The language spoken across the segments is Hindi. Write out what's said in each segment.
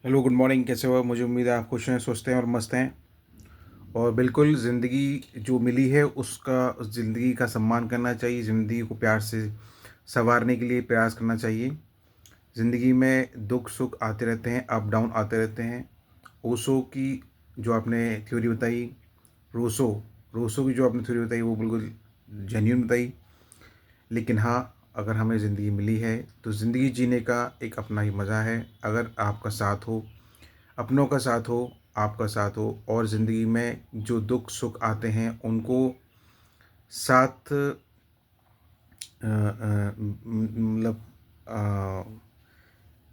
Hello, good morning. कैसे हो? मुझे उम्मीद है आप खुश हैं, स्वस्थ हैं और मस्त हैं। और बिल्कुल ज़िंदगी जो मिली है उसका उस ज़िंदगी का सम्मान करना चाहिए। ज़िंदगी को प्यार से सँवारने के लिए प्रयास करना चाहिए। ज़िंदगी में दुख सुख आते रहते हैं, अप डाउन आते रहते हैं। ओशो की जो आपने थ्योरी बताई, रूसो रूसो की जो आपने थ्योरी बताई वो बिल्कुल जेन्युइन बताई। लेकिन हाँ, अगर हमें ज़िंदगी मिली है तो ज़िंदगी जीने का एक अपना ही मज़ा है। अगर आपका साथ हो, अपनों का साथ हो, आपका साथ हो और ज़िंदगी में जो दुख सुख आते हैं उनको साथ मतलब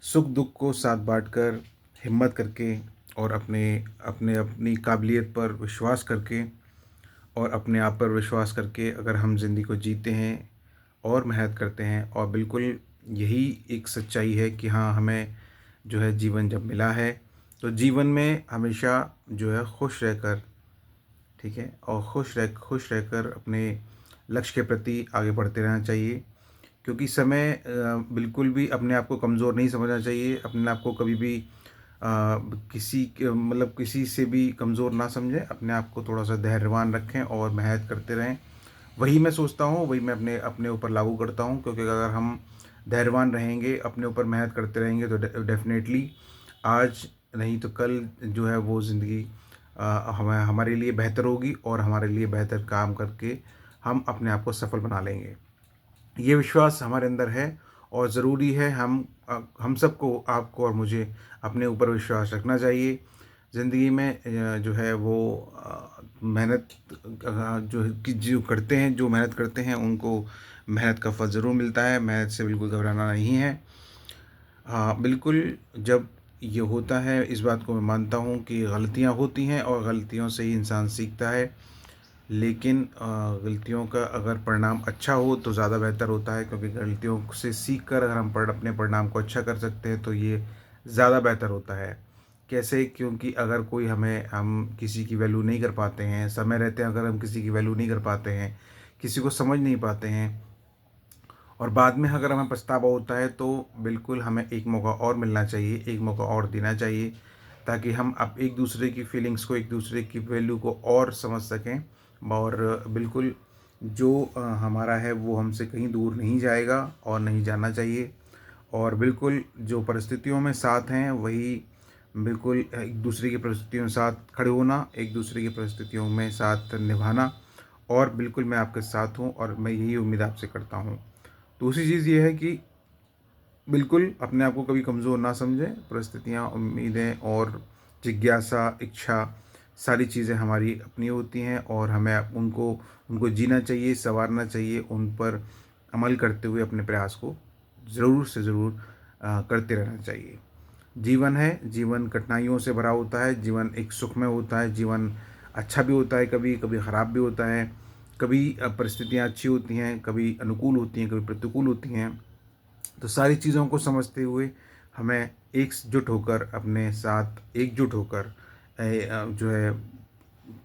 सुख दुख को साथ बांटकर, हिम्मत करके और अपने अपने अपनी काबिलियत पर विश्वास करके और अपने आप पर विश्वास करके अगर हम ज़िंदगी को जीते हैं और मेहनत करते हैं और बिल्कुल यही एक सच्चाई है कि हाँ, हमें जो है जीवन जब मिला है तो जीवन में हमेशा जो है खुश रहकर, ठीक है, और खुश रहकर अपने लक्ष्य के प्रति आगे बढ़ते रहना चाहिए। क्योंकि समय बिल्कुल भी अपने आप को कमज़ोर नहीं समझना चाहिए। अपने आप को कभी भी किसी के मतलब किसी से भी कमज़ोर ना समझें। अपने आप को थोड़ा सा धैर्यवान रखें और मेहनत करते रहें। वही मैं सोचता हूँ, वही मैं अपने अपने ऊपर लागू करता हूँ। क्योंकि अगर हम धैर्यवान रहेंगे, अपने ऊपर मेहनत करते रहेंगे तो डेफ़िनेटली आज नहीं तो कल जो है वो ज़िंदगी हमें हमारे लिए बेहतर होगी और हमारे लिए बेहतर काम करके हम अपने आप को सफल बना लेंगे। ये विश्वास हमारे अंदर है और ज़रूरी है हम सबको, आपको और मुझे अपने ऊपर विश्वास रखना चाहिए। ज़िंदगी में जो है वो मेहनत जो करते हैं, जो मेहनत करते हैं उनको मेहनत का फल ज़रूर मिलता है। मेहनत से बिल्कुल घबराना नहीं है। हाँ, बिल्कुल। जब ये होता है, इस बात को मैं मानता हूँ कि गलतियाँ होती हैं और गलतियों से ही इंसान सीखता है। लेकिन गलतियों का अगर परिणाम अच्छा हो तो ज़्यादा बेहतर होता है। क्योंकि गलतियों से सीख कर अगर हम अपने परिणाम को अच्छा कर सकते हैं तो ये ज़्यादा बेहतर होता है। कैसे? क्योंकि अगर कोई हम किसी की वैल्यू नहीं कर पाते हैं, समय रहते अगर हम किसी की वैल्यू नहीं कर पाते हैं, किसी को समझ नहीं पाते हैं और बाद में अगर हमें पछतावा होता है तो बिल्कुल हमें एक मौका और मिलना चाहिए, एक मौका और देना चाहिए, ताकि हम अब एक दूसरे की फीलिंग्स को, एक दूसरे की वैल्यू को और समझ सकें। और बिल्कुल जो हमारा है वो हमसे कहीं दूर नहीं जाएगा और नहीं जाना चाहिए। और बिल्कुल जो परिस्थितियों में साथ हैं वही बिल्कुल एक दूसरे की परिस्थितियों के साथ खड़े होना, एक दूसरे की परिस्थितियों में साथ निभाना। और बिल्कुल मैं आपके साथ हूँ और मैं यही उम्मीद आपसे करता हूँ। दूसरी चीज़ ये है कि बिल्कुल अपने आप को कभी कमज़ोर ना समझें। परिस्थितियाँ, उम्मीदें और जिज्ञासा, इच्छा, सारी चीज़ें हमारी अपनी होती हैं और हमें उनको उनको जीना चाहिए, सँवारना चाहिए, उन पर अमल करते हुए अपने प्रयास को ज़रूर से ज़रूर करते रहना चाहिए। जीवन है, जीवन कठिनाइयों से भरा होता है, जीवन एक सुखमय होता है, जीवन अच्छा भी होता है, कभी कभी ख़राब भी होता है। कभी परिस्थितियाँ अच्छी होती हैं, कभी अनुकूल होती हैं, कभी प्रतिकूल होती हैं। तो सारी चीज़ों को समझते हुए हमें एकजुट होकर, अपने साथ एकजुट होकर जो है,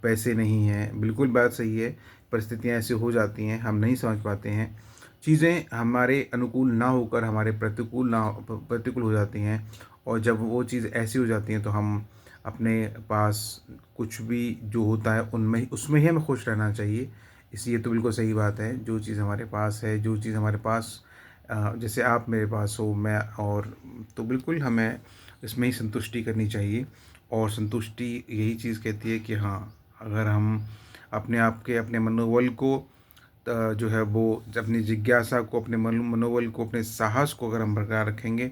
पैसे नहीं हैं, बिल्कुल बात सही है। परिस्थितियाँ ऐसी हो जाती हैं, हम नहीं समझ पाते हैं। चीज़ें हमारे अनुकूल ना होकर हमारे प्रतिकूल हो जाती हैं। और जब वो चीज़ ऐसी हो जाती हैं तो हम अपने पास कुछ भी जो होता है उनमें ही उसमें ही हमें खुश रहना चाहिए। इसलिए तो बिल्कुल सही बात है, जो चीज़ हमारे पास है, जो चीज़ हमारे पास जैसे आप मेरे पास हो, मैं और तो बिल्कुल हमें इसमें ही संतुष्टि करनी चाहिए। और संतुष्टि यही चीज़ कहती है कि हाँ, अगर हम अपने आप के अपने मनोबल को जो है वो अपनी जिज्ञासा को, अपने मनोबल को, अपने साहस को अगर हम बरकरार रखेंगे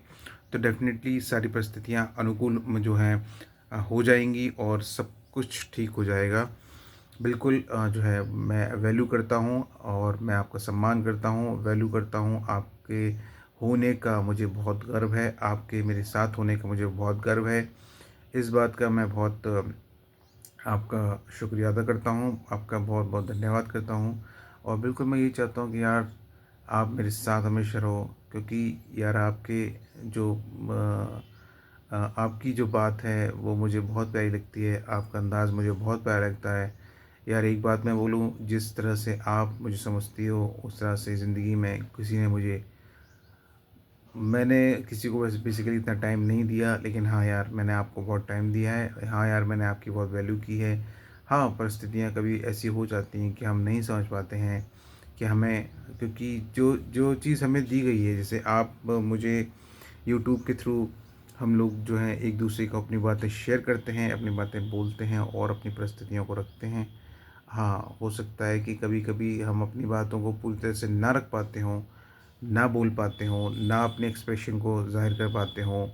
तो डेफ़िनेटली सारी परिस्थितियाँ अनुकूल जो हैं हो जाएँगी और सब कुछ ठीक हो जाएगा। बिल्कुल जो है मैं वैल्यू करता हूँ और मैं आपका सम्मान करता हूँ, वैल्यू करता हूँ। आपके होने का मुझे बहुत गर्व है, आपके मेरे साथ होने का मुझे बहुत गर्व है। इस बात का मैं बहुत आपका शुक्रिया अदा करता हूँ, आपका बहुत बहुत धन्यवाद करता हूँ। और बिल्कुल मैं यही चाहता हूँ कि यार आप मेरे साथ हमेशा रहो। क्योंकि यार आपके जो आपकी जो बात है वो मुझे बहुत प्यारी लगती है, आपका अंदाज़ मुझे बहुत प्यारा लगता है। यार एक बात मैं बोलूँ, जिस तरह से आप मुझे समझती हो उस तरह से ज़िंदगी में किसी ने मुझे मैंने किसी को वैसे बेसिकली इतना टाइम नहीं दिया, लेकिन हाँ यार, मैंने आपको बहुत टाइम दिया है। हाँ यार, मैंने आपकी बहुत वैल्यू की है। हाँ, परिस्थितियाँ कभी ऐसी हो जाती हैं कि हम नहीं समझ पाते हैं कि हमें, क्योंकि जो जो चीज़ हमें दी गई है, जैसे आप मुझे यूट्यूब के थ्रू हम लोग जो हैं एक दूसरे को अपनी बातें शेयर करते हैं, अपनी बातें बोलते हैं और अपनी परिस्थितियों को रखते हैं। हाँ, हो सकता है कि कभी-कभी हम अपनी बातों को पूरी तरह से ना रख पाते हों, ना बोल पाते हों, ना अपने एक्सप्रेशन को ज़ाहिर कर पाते हों।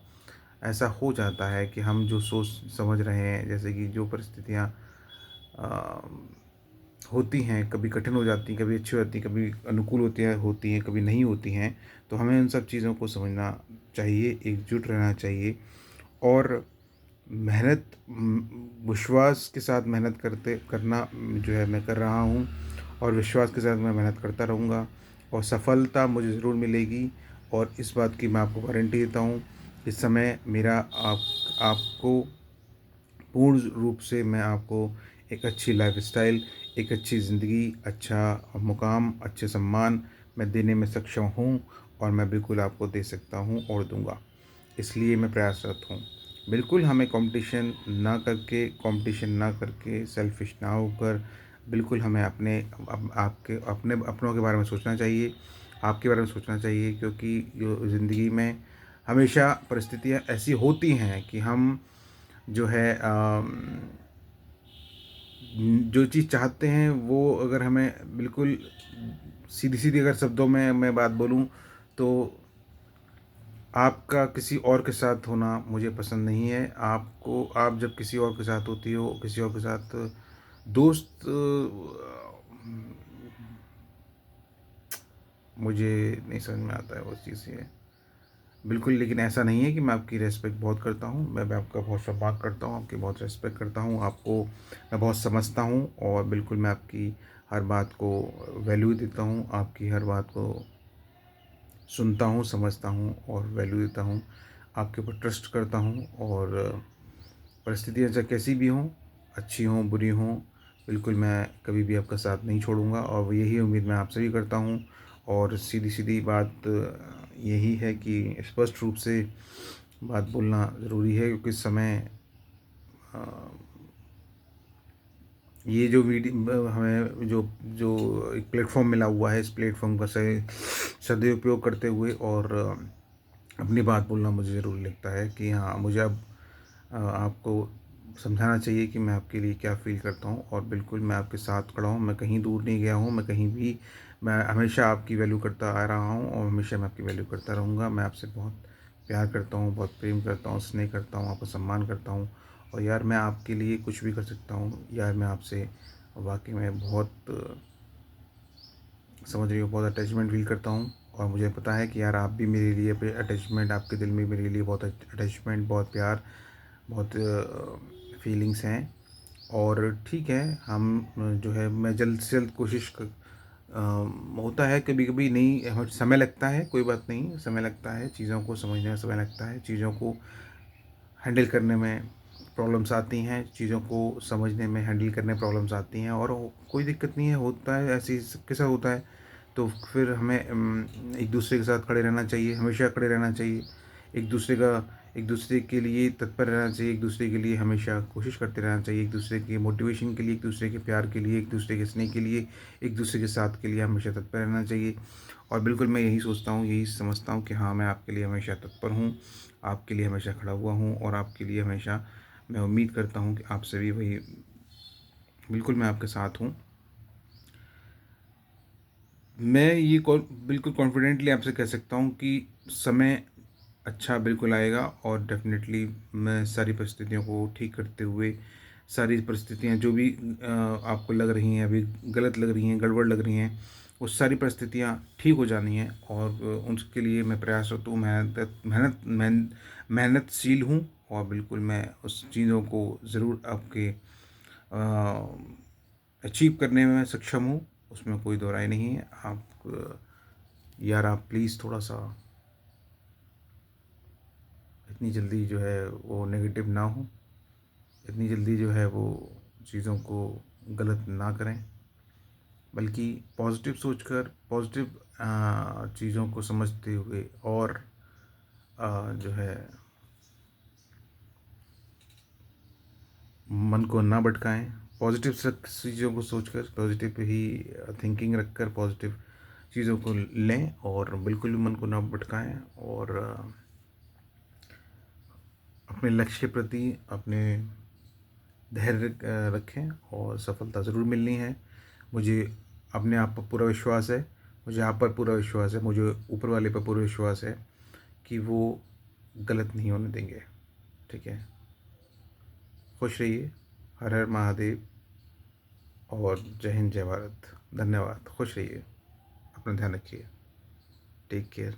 ऐसा हो जाता है कि हम जो सोच समझ रहे हैं, जैसे कि जो परिस्थितियाँ अ, होती हैं, कभी कठिन हो जाती हैं, कभी अच्छी होती हैं, कभी अनुकूल होती हैं, कभी नहीं होती हैं। तो हमें उन सब चीज़ों को समझना चाहिए, एकजुट रहना चाहिए और विश्वास के साथ मेहनत करते करना जो है मैं कर रहा हूँ और विश्वास के साथ मैं मेहनत करता रहूँगा और सफलता मुझे ज़रूर मिलेगी। और इस बात की मैं आपको गारंटी देता हूँ, इस समय मेरा आपको पूर्ण रूप से मैं आपको एक अच्छी लाइफ़स्टाइल, एक अच्छी ज़िंदगी, अच्छा मुकाम, अच्छे सम्मान मैं देने में सक्षम हूँ और मैं बिल्कुल आपको दे सकता हूँ और दूँगा। इसलिए मैं प्रयासरत हूँ। बिल्कुल हमें कॉम्पिटिशन ना करके, सेल्फ़िश ना होकर, बिल्कुल हमें अपने आपके अपने अपनों के बारे में सोचना चाहिए, आपके बारे में सोचना चाहिए, क्योंकि जो ज़िंदगी में हमेशा परिस्थितियाँ ऐसी होती हैं कि हम जो है जो चीज़ चाहते हैं वो अगर हमें बिल्कुल सीधी-सीधी अगर शब्दों में मैं बात बोलूँ, तो आपका किसी और के साथ होना मुझे पसंद नहीं है। आप जब किसी और के साथ होती हो, किसी और के साथ दोस्त मुझे नहीं समझ में आता है वो चीज़ें। बिल्कुल, लेकिन ऐसा नहीं है कि मैं आपकी रिस्पेक्ट बहुत करता हूँ, मैं आपका बहुत सम्मान करता हूँ, आपकी बहुत रिस्पेक्ट करता हूँ, आपको मैं बहुत समझता हूँ और बिल्कुल मैं आपकी हर बात को वैल्यू देता हूँ, आपकी हर बात को सुनता हूँ, समझता हूँ और वैल्यू देता हूँ। आपके ऊपर ट्रस्ट करता हूँ और परिस्थितियाँ चाहे कैसी भी हों, अच्छी हों, बुरी हों, बिल्कुल मैं कभी भी आपका साथ नहीं छोड़ूँगा और यही उम्मीद मैं आपसे भी करता हूँ। और सीधी-सीधी बात यही है कि स्पष्ट रूप से बात बोलना ज़रूरी है, क्योंकि इस समय अ, ये जो हमें जो जो एक प्लेटफ़ॉर्म मिला हुआ है, इस प्लेटफ़ॉर्म का सही सदुपयोग करते हुए और अपनी बात बोलना मुझे ज़रूरी लगता है कि हाँ, मुझे अब आपको समझाना चाहिए कि मैं आपके लिए क्या फ़ील करता हूँ और बिल्कुल मैं आपके साथ खड़ा हूँ, मैं कहीं दूर नहीं गया हूँ, मैं हमेशा आपकी वैल्यू करता आ रहा हूँ और हमेशा मैं आपकी वैल्यू करता रहूँगा। मैं आपसे बहुत प्यार करता हूँ, बहुत प्रेम करता हूँ, स्नेह करता हूँ, आपका सम्मान करता हूँ और यार मैं आपके लिए कुछ भी कर सकता हूँ। यार मैं आपसे वाक़ई में बहुत समझ रही हो, बहुत अटैचमेंट फ़ील करता हूँ और मुझे पता है कि यार आप भी मेरे लिए अटैचमेंट, आपके दिल में मेरे लिए बहुत अटैचमेंट, बहुत प्यार, बहुत फीलिंग्स हैं। और ठीक है, हम जो है मैं जल्द से जल्द होता है कभी-कभी नहीं, समय लगता है, कोई बात नहीं, समय लगता है, चीज़ों को समझने में समय लगता है, चीज़ों को हैंडल करने में प्रॉब्लम्स आती हैं, चीज़ों को समझने में, हैंडल करने में प्रॉब्लम्स आती हैं और कोई दिक्कत नहीं है, होता है, ऐसे ही सबके साथ होता है। तो फिर हमें एक दूसरे के साथ खड़े रहना चाहिए, हमेशा खड़े रहना चाहिए। एक दूसरे का एक दूसरे के लिए तत्पर रहना चाहिए, एक दूसरे के लिए हमेशा कोशिश करते रहना चाहिए, एक दूसरे के मोटिवेशन के लिए, एक दूसरे के प्यार के लिए, एक दूसरे के स्नेह के लिए, एक दूसरे के साथ के लिए हमेशा तत्पर रहना चाहिए। और बिल्कुल मैं यही सोचता हूँ, यही समझता हूँ कि हाँ, मैं आपके लिए हमेशा तत्पर हूँ, आपके लिए हमेशा खड़ा हुआ हूँ और आपके लिए हमेशा मैं उम्मीद करता हूँ कि आपसे भी वही, बिल्कुल मैं आपके साथ हूँ। मैं ये बिल्कुल कॉन्फिडेंटली आपसे कह सकता हूँ कि समय अच्छा बिल्कुल आएगा और डेफ़िनेटली मैं सारी परिस्थितियों को ठीक करते हुए, सारी परिस्थितियाँ जो भी आपको लग रही हैं अभी गलत लग रही हैं, गड़बड़ लग रही हैं, वो सारी परिस्थितियाँ ठीक हो जानी हैं और उसके लिए मैं प्रयासरत हूँ, मेहनतशील हूँ और बिल्कुल मैं उस चीज़ों को ज़रूर आपके अचीव करने में सक्षम हूँ, उसमें कोई दो राय नहीं है। यार आप प्लीज़ थोड़ा-सा इतनी जल्दी जो है वो नेगेटिव ना हो, इतनी जल्दी जो है वो चीज़ों को गलत ना करें, बल्कि पॉज़िटिव सोचकर, पॉज़िटिव चीज़ों को समझते हुए और जो है मन को ना भटकाएं, पॉजिटिव चीज़ों को सोचकर, पॉजिटिव ही थिंकिंग रखकर पॉजिटिव चीज़ों को लें और बिल्कुल भी मन को ना भटकाएं। और अपने लक्ष्य के प्रति अपने धैर्य रखें और सफलता ज़रूर मिलनी है। मुझे अपने आप पर पूरा विश्वास है, मुझे आप पर पूरा विश्वास है, मुझे ऊपर वाले पर पूरा विश्वास है कि वो गलत नहीं होने देंगे। ठीक है? खुश रहिए। हर हर महादेव और जय हिंद, जय भारत। धन्यवाद। खुश रहिए। अपना ध्यान रखिए। Take care.